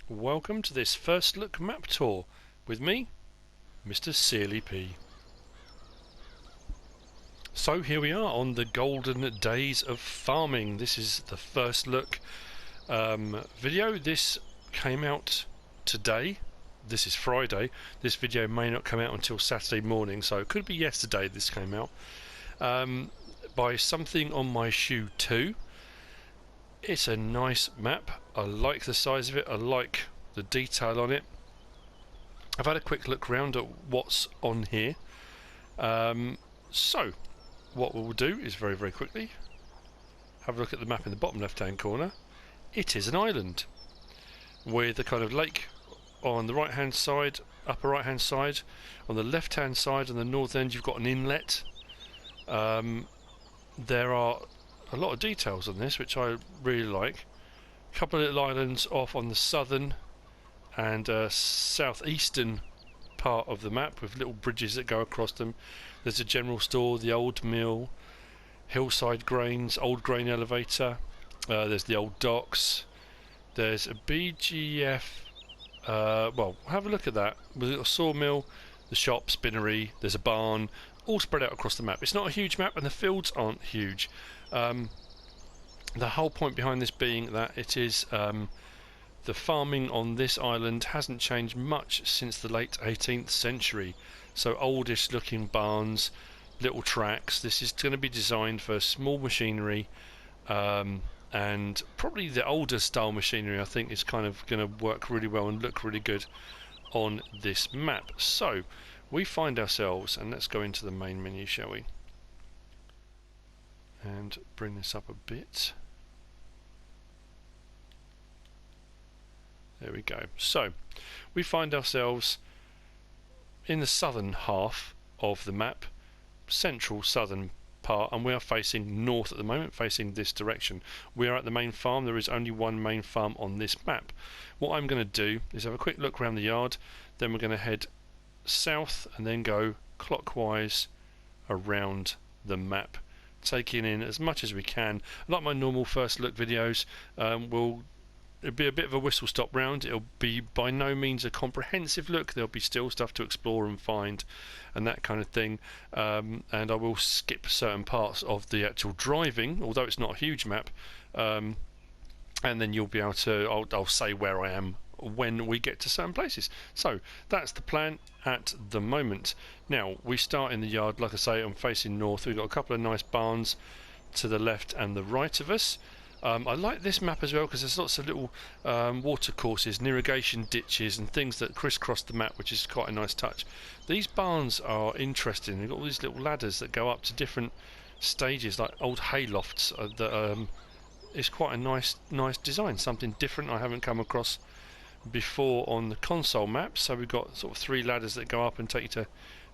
welcome to this first look map tour with me, MrSealyp. So here we are on the golden days of farming. This is the first look video. This came out today. This is Friday. This video may not come out until Saturday morning, so it could be yesterday this came out. By Something on My Shoe 2. It's a nice map. I like the size of it. I like the detail on it. I've had a quick look around at what's on here. So what we'll do is very quickly have a look at the map in the bottom left hand corner. It is an island with a kind of lake on the right hand side, upper right hand side. On the left hand side, on the north end, you've got an inlet. There are a lot of details on this which I really like. A couple of little islands off on the southern and southeastern part of the map with little bridges that go across them. There's a general store, the old mill, hillside grains, old grain elevator, there's the old docks, there's a BGF, well, have a look at that, with a little sawmill, the shop, spinnery, there's a barn, all spread out across the map. It's not a huge map and the fields aren't huge. The whole point behind this being that it is the farming on this island hasn't changed much since the late 18th century. So oldish looking barns, little tracks. This is going to be designed for small machinery, and probably the older style machinery I think is kind of going to work really well and look really good on this map. So we find ourselves, and let's go into the main menu, shall we? And bring this up a bit. There we go. So we find ourselves in the southern half of the map, central southern part, and we are facing north at the moment, facing this direction. We are at the main farm. There is only one main farm on this map. What I'm going to do is have a quick look around the yard, then we're going to head south and then go clockwise around the map, taking in as much as we can. Like my normal first look videos, it'll be a bit of a whistle stop round. It'll be by no means a comprehensive look. There'll be still stuff to explore and find and that kind of thing, and I will skip certain parts of the actual driving, although it's not a huge map, and then you'll be able to, I'll say where I am when we get to certain places. So that's the plan at the moment. Now we start in the yard. Like I say, I'm facing north. We've got a couple of nice barns to the left and the right of us. I like this map as well because there's lots of little water courses and irrigation ditches and things that crisscross the map, which is quite a nice touch. These barns are interesting. They've got all these little ladders that go up to different stages, like old hay lofts. It's quite a nice design, something different I haven't come across before on the console map. So we've got sort of 3 ladders that go up and take you to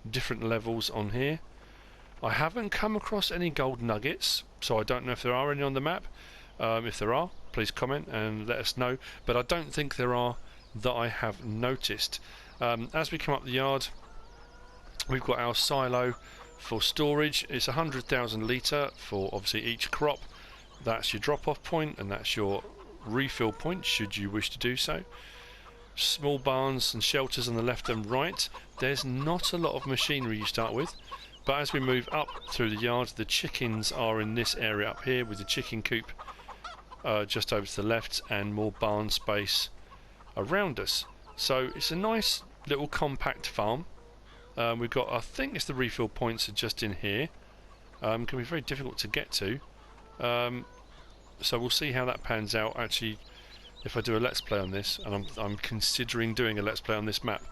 different levels on here. I haven't come across any gold nuggets, so I don't know if there are any on the map. If there are, please comment and let us know, but I don't think there are that I have noticed. As we come up the yard, we've got our silo for storage. It's 100,000 litre for obviously each crop. That's your drop-off point and that's your refill point should you wish to do so. Small barns and shelters on the left and right. There's not a lot of machinery you start with, but as we move up through the yard, the chickens are in this area up here with the chicken coop just over to the left and more barn space around us. So it's a nice little compact farm. We've got, I think it's the refill points are just in here. Can be very difficult to get to. So we'll see how that pans out actually if I do a let's play on this, and I'm considering doing a let's play on this map.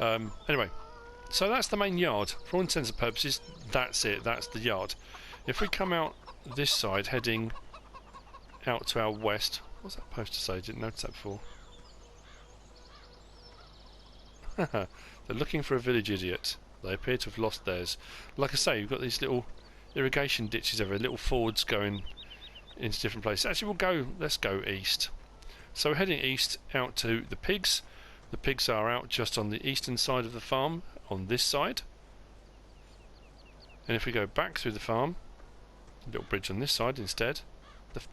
Anyway, so that's the main yard. For all intents and purposes, that's it, that's the yard. If we come out this side, heading out to our west, what's that supposed to say? Didn't notice that before. They're looking for a village idiot. They appear to have lost theirs. Like I say, you've got these little irrigation ditches everywhere, little fords going into different places. Actually, let's go east. So we're heading east out to the pigs. The pigs are out just on the eastern side of the farm, on this side. And if we go back through the farm, a little bridge on this side instead.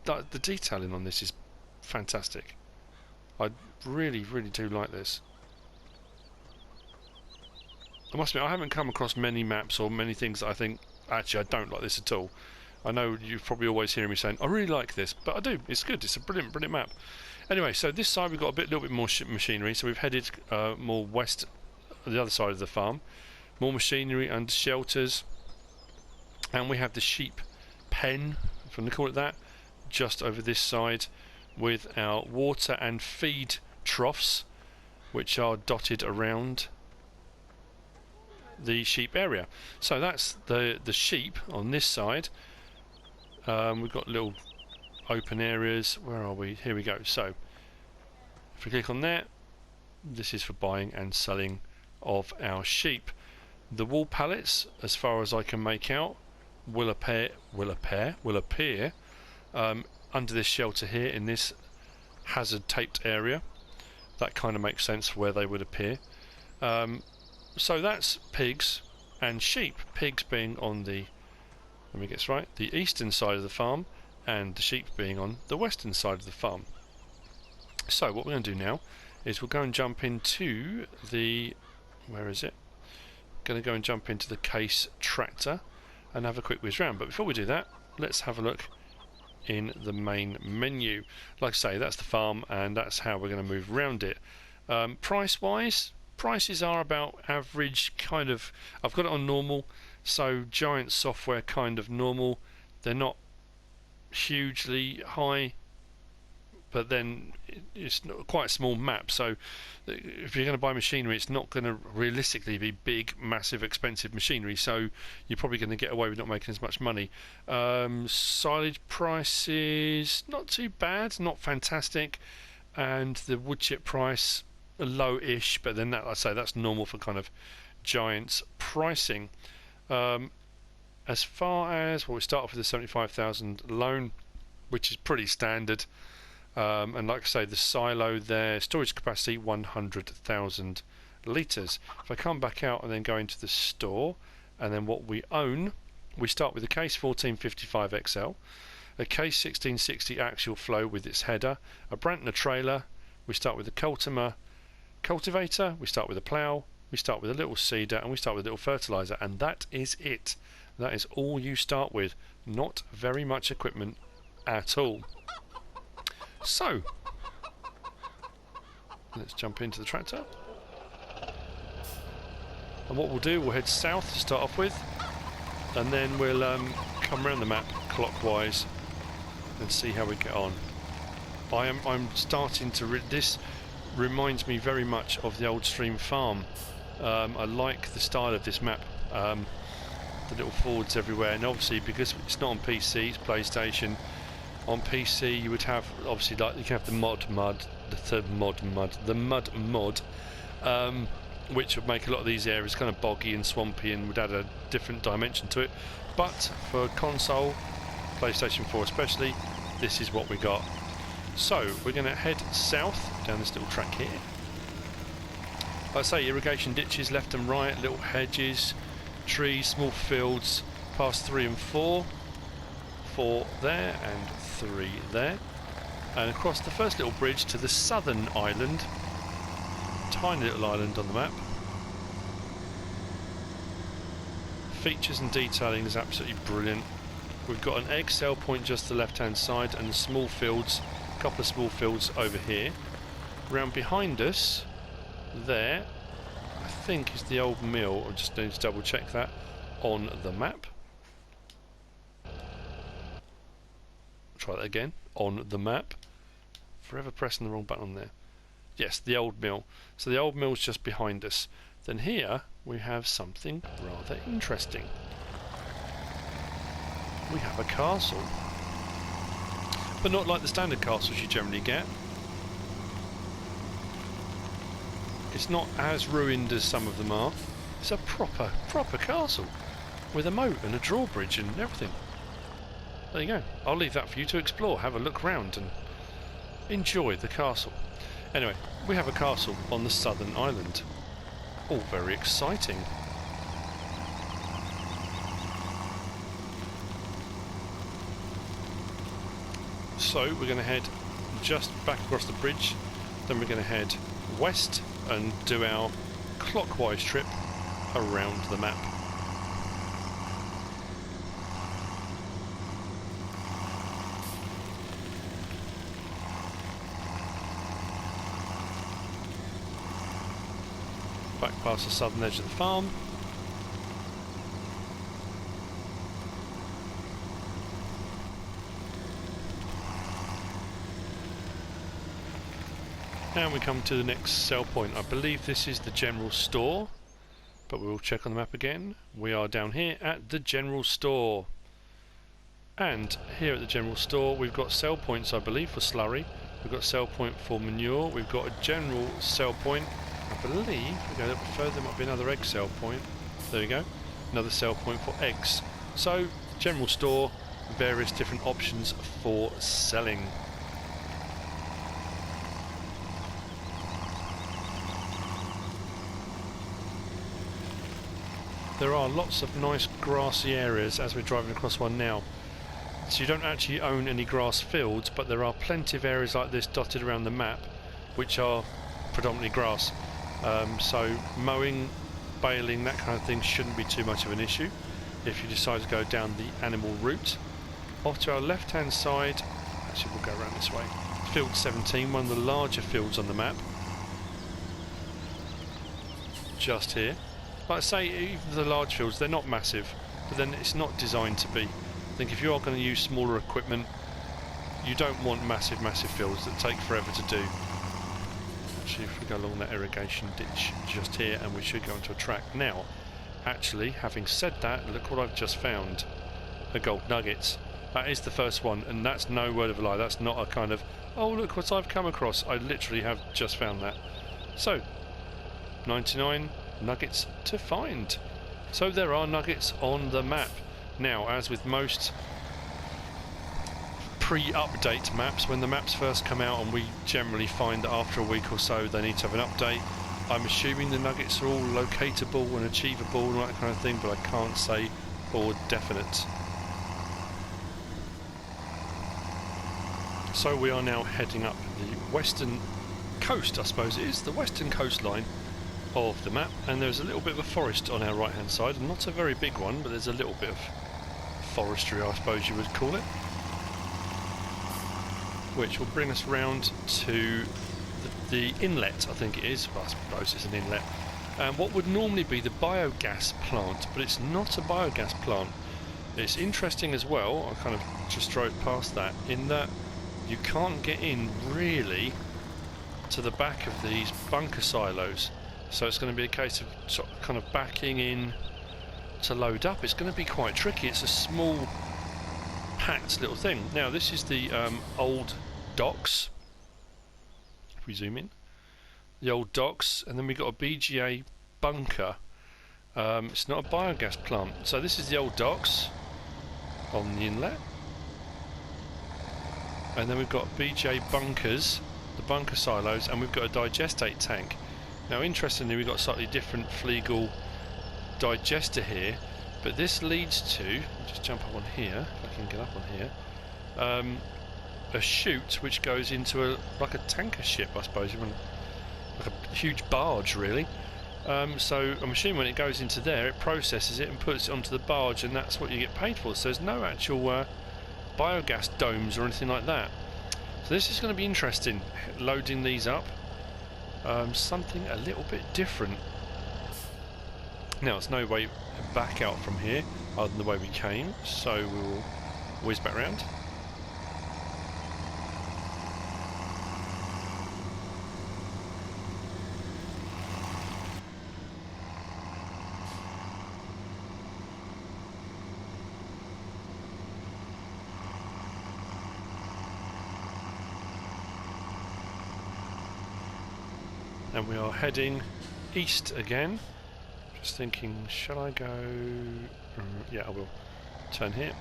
The detailing on this is fantastic. I really, really do like this. I must admit, I haven't come across many maps or many things that I think, actually, I don't like this at all. I know you're probably always hearing me saying, I really like this, but I do. It's good. It's a brilliant, brilliant map. Anyway, so this side we've got a little bit more machinery, so we've headed more west, the other side of the farm. More machinery and shelters. And we have the sheep pen, if I can call it that, just over this side, with our water and feed troughs, which are dotted around the sheep area. So that's the sheep on this side. We've got little open areas. Where are we? Here we go. So if we click on there, this is for buying and selling of our sheep. The wool pallets, as far as I can make out, will appear under this shelter here in this hazard taped area. That kind of makes sense for where they would appear. So that's pigs and sheep. Pigs being on the, let me get this right, the eastern side of the farm, and the sheep being on the western side of the farm. So what we're going to do now is we'll go and jump into the, where is it? Going to go and jump into the case tractor and have a quick whiz round. But before we do that, let's have a look in the main menu. Like I say, that's the farm, and that's how we're going to move around it. Price wise, prices are about average, kind of. I've got it on normal, so Giant Software kind of normal. They're not hugely high, but then it's not quite a small map, so if you're going to buy machinery, it's not going to realistically be big, massive, expensive machinery, so you're probably going to get away with not making as much money. Silage prices, not too bad, not fantastic, and the wood chip price, low-ish, but then that, like I say, that's normal for kind of Giant's pricing. As far as, well, we start off with the 75,000 loan, which is pretty standard. And like I say, the silo there, storage capacity 100,000 litres. If I come back out and then go into the store, and then what we own, we start with a case 1455 XL, a case 1660 axial flow with its header, a Brantner trailer, we start with a cultivator, we start with a plough, we start with a little seeder, and we start with a little fertiliser, and that is it. That is all you start with. Not very much equipment at all. So, let's jump into the tractor. And what we'll do, we'll head south to start off with, and then we'll come around the map clockwise and see how we get on. I'm starting to... this reminds me very much of the old Stream Farm. I like the style of this map. The little forwards everywhere, and obviously because it's not on PC, it's PlayStation. On PC you would have, obviously, like you can have the mud mod, which would make a lot of these areas kind of boggy and swampy and would add a different dimension to it. But for console, PlayStation 4 especially, this is what we got. So we're going to head south down this little track here. Like I say, irrigation ditches left and right, little hedges, trees, small fields, past 3 and 4. 4 there and 3 there, and across the first little bridge to the southern island, tiny little island on the map. Features and detailing is absolutely brilliant. We've got an egg sale point just to the left hand side, and small fields, a couple of small fields over here. Round behind us there, I think is the old mill. I just need to double check that on the map. Try that again, on the map. Forever pressing the wrong button on there. Yes, the old mill. So the old mill's just behind us. Then here we have something rather interesting. We have a castle. But not like the standard castles you generally get. It's not as ruined as some of them are. It's a proper castle with a moat and a drawbridge and everything. There you go. I'll leave that for you to explore. Have a look round and enjoy the castle. Anyway, we have a castle on the southern island. All very exciting. So we're going to head just back across the bridge Then we're going to head west and do our clockwise trip around the map. Back past the southern edge of the farm. And we come to the next sell point. I believe this is the general store, but we'll check on the map again. We are down here at the general store. And here at the general store we've got sell points, I believe, for slurry. We've got sell point for manure. We've got a general sell point. I believe, if we go a little bit further, there might be another egg sell point. There we go. Another sell point for eggs. So, general store, various different options for selling. There are lots of nice grassy areas as we're driving across one now. So you don't actually own any grass fields, but there are plenty of areas like this dotted around the map which are predominantly grass. So mowing, baling, that kind of thing shouldn't be too much of an issue if you decide to go down the animal route. Off to our left hand side, actually we'll go around this way, field 17, one of the larger fields on the map, just here. Like I say, even the large fields, they're not massive, but then it's not designed to be. I think if you are going to use smaller equipment, you don't want massive fields that take forever to do. Actually, if we go along that irrigation ditch just here, and we should go into a track. Now, actually, having said that, look what I've just found. A gold nuggets. That is the first one, and that's no word of a lie. That's not a kind of, oh look what I've come across. I literally have just found that. So, 99 nuggets to find. So there are nuggets on the map. Now, as with most pre-update maps, when the maps first come out and we generally find that after a week or so they need to have an update, I'm assuming the nuggets are all locatable and achievable and all that kind of thing, but I can't say for definite. So we are now heading up the western coast, I suppose it is, the western coastline of the map, and there's a little bit of a forest on our right hand side, not a very big one, but there's a little bit of forestry, I suppose you would call it, which will bring us round to the inlet, I think it is. Well, I suppose it's an inlet, and what would normally be the biogas plant, but it's not a biogas plant. It's interesting as well, I kind of just drove past that, in that you can't get in really to the back of these bunker silos. So it's going to be a case of sort of kind of backing in to load up. It's going to be quite tricky. It's a small, packed little thing. Now this is the old docks. If we zoom in, the old docks, and then we've got a BGA bunker. It's not a biogas plant. So this is the old docks on the inlet, and then we've got BGA bunkers, the bunker silos, and we've got a digestate tank. Now interestingly, we've got a slightly different Flegel digester here, but this leads to, just jump up on here, if I can get up on here, a chute which goes into like a tanker ship, I suppose, like a huge barge really. So I'm assuming when it goes into there, it processes it and puts it onto the barge, and that's what you get paid for. So there's no actual biogas domes or anything like that. So this is going to be interesting, loading these up. Something a little bit different. Now there's no way back out from here other than the way we came, so we'll whiz back round. And we are heading east again. Just thinking, shall I go? Yeah, I will. Turn here.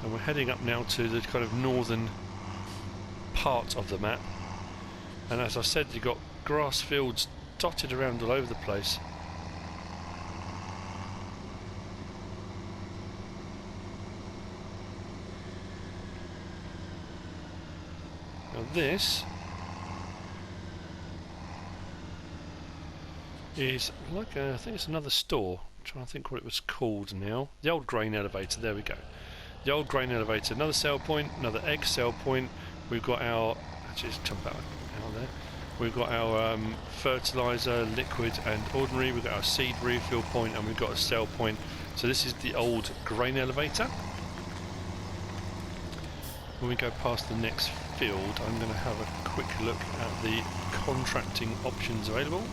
And we're heading up now to the kind of northern part of the map. And as I said, you've got grass fields dotted around all over the place. Now this is like I think it's another store. I'm trying to think what it was called now. The old grain elevator, there we go. The old grain elevator, another sell point, another egg sell point. We've got our, actually it's jump out there. We've got our fertiliser, liquid and ordinary. We've got our seed refill point and we've got a sell point. So this is the old grain elevator. When we go past the next field, I'm going to have a quick look at the contracting options available.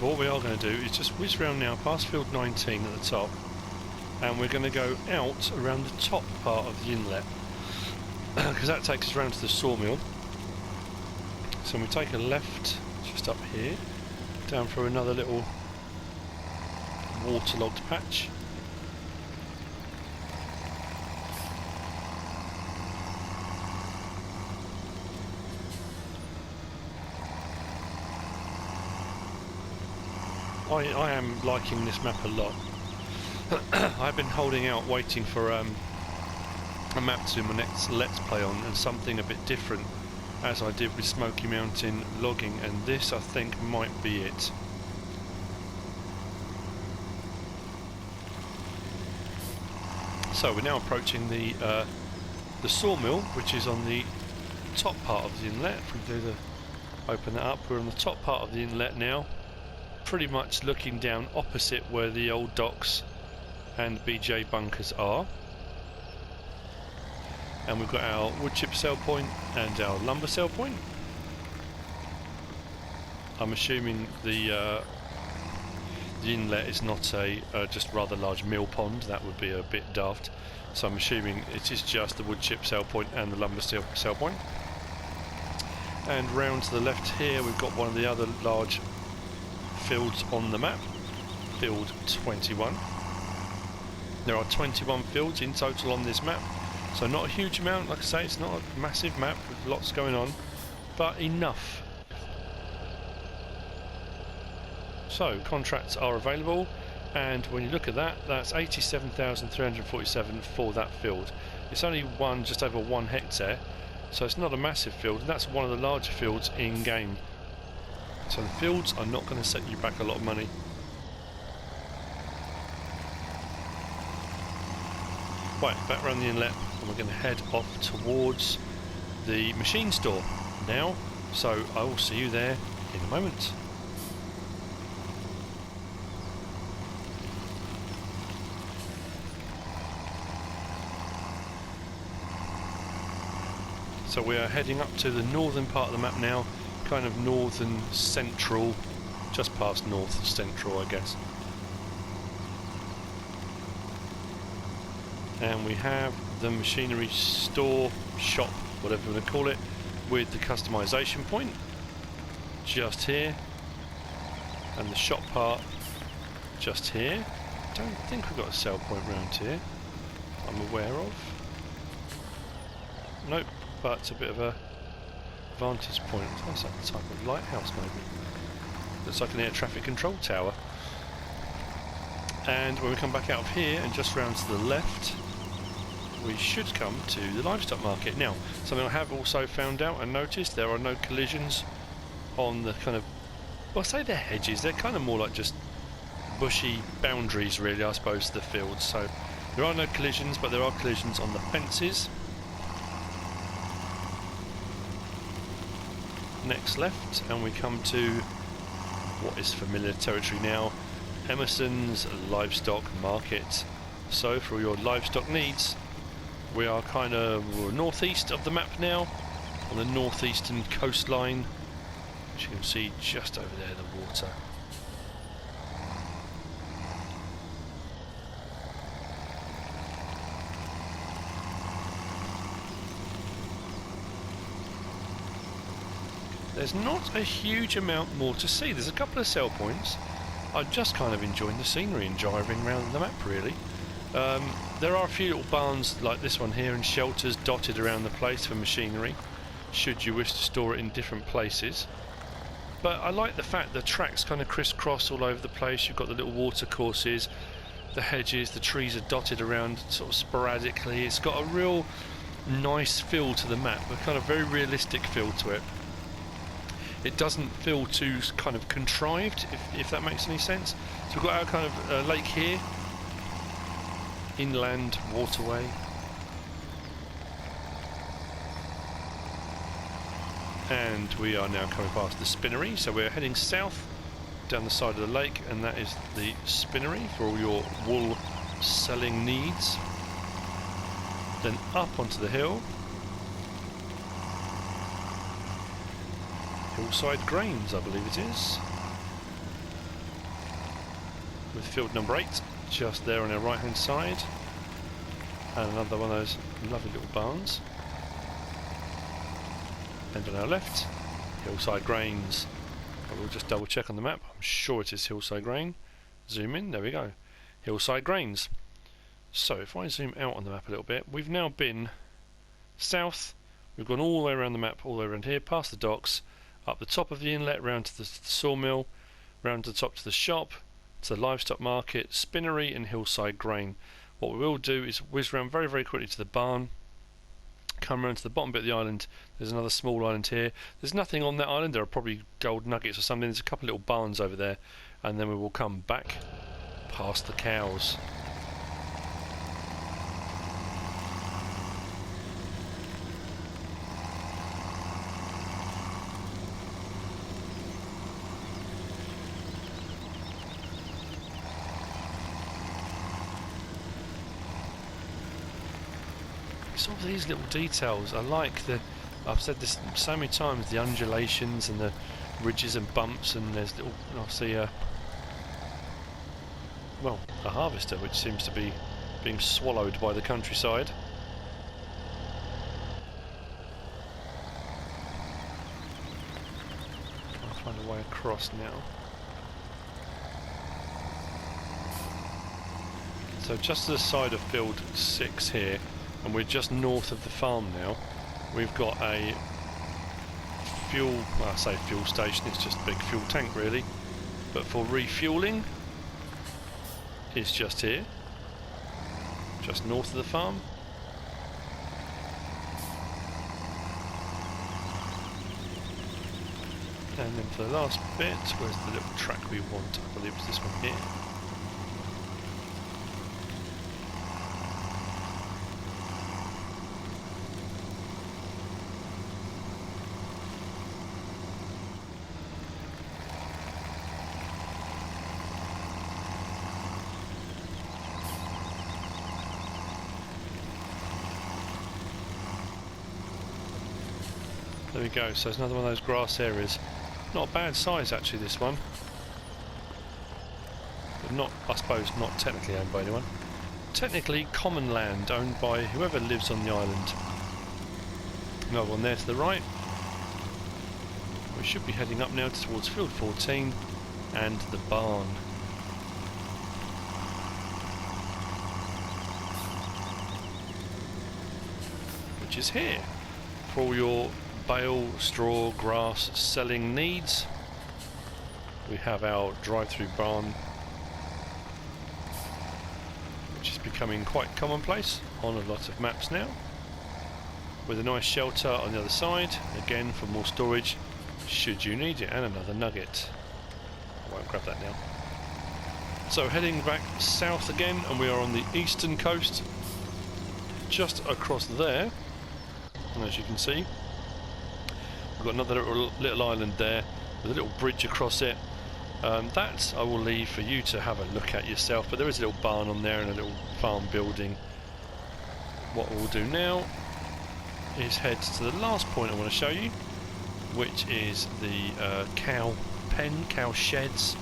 But what we are going to do is just whiz round now past field 19 at the top, and we're going to go out around the top part of the inlet because that takes us round to the sawmill. So we take a left just up here, down through another little waterlogged patch. I am liking this map a lot. I've been holding out waiting for a map to do my next Let's Play on, and something a bit different, as I did with Smoky Mountain logging, and this I think might be it. So we're now approaching the sawmill, which is on the top part of the inlet. If we do open that up, we're on the top part of the inlet now, pretty much looking down opposite where the old docks and BJ bunkers are. And we've got our wood chip sell point and our lumber sell point. I'm assuming the inlet is not a just rather large mill pond. That would be a bit daft. So I'm assuming it is just the wood chip sell point and the lumber sell point. And round to the left here, we've got one of the other large fields on the map, field 21. There are 21 fields in total on this map, so not a huge amount. Like I say, it's not a massive map with lots going on, but enough. So contracts are available, and when you look at that, that's 87,347 for that field. It's only just over 1 hectare, so it's not a massive field, and that's one of the larger fields in game. So the fields are not going to set you back a lot of money. Right, back around the inlet, and we're going to head off towards the machine store now. So I will see you there in a moment. So we are heading up to the northern part of the map now, kind of northern central, just past north central I guess. And we have the machinery store, shop, whatever you want to call it, with the customization point just here, and the shop part just here. Don't think we've got a sell point round here I'm aware of. Nope, but it's a bit of a vantage point. What's that type of lighthouse maybe? Looks like an air traffic control tower. And when we come back out of here and just round to the left, we should come to the livestock market. Now, something I have also found out and noticed, there are no collisions on the kind of, well, I say they're hedges, they're kind of more like just bushy boundaries really, I suppose, to the fields. So there are no collisions, but there are collisions on the fences. Next left, and we come to what is familiar territory now, Emerson's livestock market. So for your livestock needs, we are kind of northeast of the map now, on the northeastern coastline, which you can see just over there, the water. There's not a huge amount more to see. There's a couple of sell points. I'm just kind of enjoying the scenery and driving around the map really. There are a few little barns like this one here and shelters dotted around the place for machinery, should you wish to store it in different places. But I like the fact the tracks kind of crisscross all over the place. You've got the little water courses, the hedges, the trees are dotted around sort of sporadically. It's got a real nice feel to the map, a kind of very realistic feel to it. It doesn't feel too kind of contrived, if that makes any sense. So we've got our kind of lake here, inland waterway. And we are now coming past the spinnery, so we're heading south down the side of the lake, and that is the spinnery for all your wool selling needs. Then up onto the hill. Hillside Grains, I believe it is. With field number 8 just there on our right hand side. And another one of those lovely little barns. And on our left, Hillside Grains. I will just double check on the map. I'm sure it is Hillside Grain. Zoom in, there we go. Hillside Grains. So if I zoom out on the map a little bit, we've now been south. We've gone all the way around the map, all the way around here, past the docks, up the top of the inlet, round to the sawmill, round to the top to the shop, to the livestock market, spinnery and Hillside Grain. What we will do is whiz around very, very quickly to the barn, come around to the bottom bit of the island. There's another small island here. There's nothing on that island. There are probably gold nuggets or something. There's a couple of little barns over there, and then we will come back past the cows. Some of these little details, I like I've said this so many times, the undulations and the ridges and bumps, and there's little, I see a harvester which seems to be being swallowed by the countryside. Trying to find a way across now. So just to the side of field 6 here, and we're just north of the farm now. We've got a fuel, well, I say fuel station, it's just a big fuel tank really, but for refueling it's just here, just north of the farm. And then for the last bit, where's the little track we want? I believe it's this one here. There we go, so it's another one of those grass areas. Not a bad size actually, this one. But not, I suppose, not technically owned by anyone. Technically common land owned by whoever lives on the island. Another one there to the right. We should be heading up now towards field 14 and the barn. Which is here for all your bale, straw, grass selling needs. We have our drive-through barn, which is becoming quite commonplace on a lot of maps now, with a nice shelter on the other side, again for more storage should you need it, and another nugget. I won't grab that now. So heading back south again, and we are on the eastern coast, just across there, and as you can see we've got another little island there with a little bridge across it. That I will leave for you to have a look at yourself, but there is a little barn on there and a little farm building. What we'll do now is head to the last point I want to show you, which is the cow pen, cow sheds.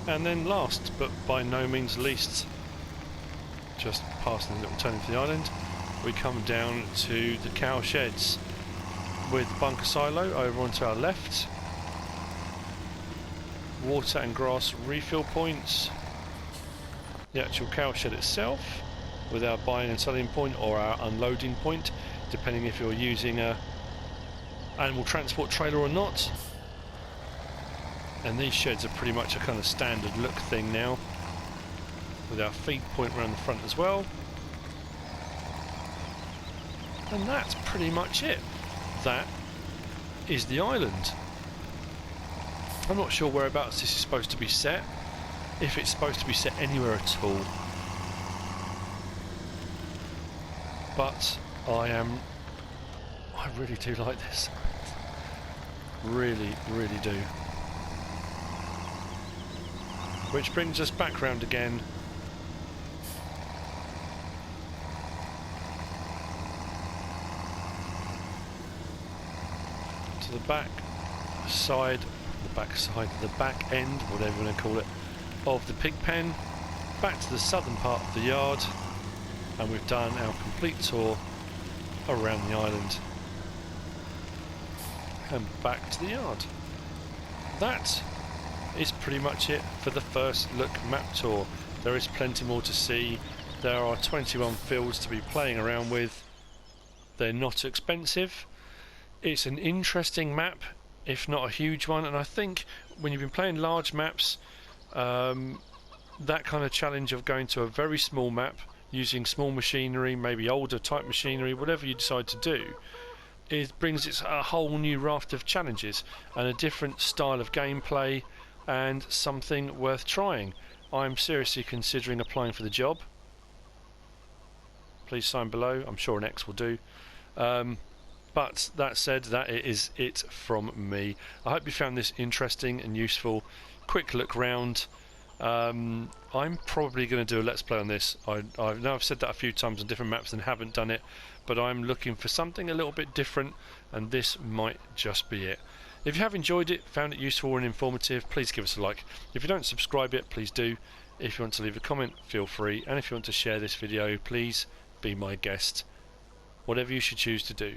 And then last, but by no means least, just past the little turning for the island, we come down to the cow sheds with the bunker silo over onto our left. Water and grass refill points. The actual cow shed itself with our buying and selling point or our unloading point, depending if you're using a animal transport trailer or not. And these sheds are pretty much a kind of standard look thing now, with our feed point around the front as well. And that's pretty much it. That is the island. I'm not sure whereabouts this is supposed to be set, if it's supposed to be set anywhere at all. But I really do like this. Really, really do. Which brings us back round again to the back end, whatever you want to call it, of the pig pen, back to the southern part of the yard, and we've done our complete tour around the island and back to the yard. That is pretty much it for the first look map tour. There is plenty more to see. There are 21 fields to be playing around with. They're not expensive. It's an interesting map, if not a huge one, and I think when you've been playing large maps, that kind of challenge of going to a very small map using small machinery, maybe older type machinery, whatever you decide to do, it brings it a whole new raft of challenges and a different style of gameplay and something worth trying. I'm seriously considering applying for the job. Please sign below. I'm sure an X will do. But that said, that is it from me. I hope you found this interesting and useful. Quick look round. I'm probably going to do a Let's Play on this. I know I've said that a few times on different maps and haven't done it, but I'm looking for something a little bit different, and this might just be it. If you have enjoyed it, found it useful and informative, please give us a like. If you don't subscribe yet, please do. If you want to leave a comment, feel free. And if you want to share this video, please be my guest. Whatever you should choose to do.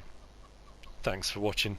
Thanks for watching.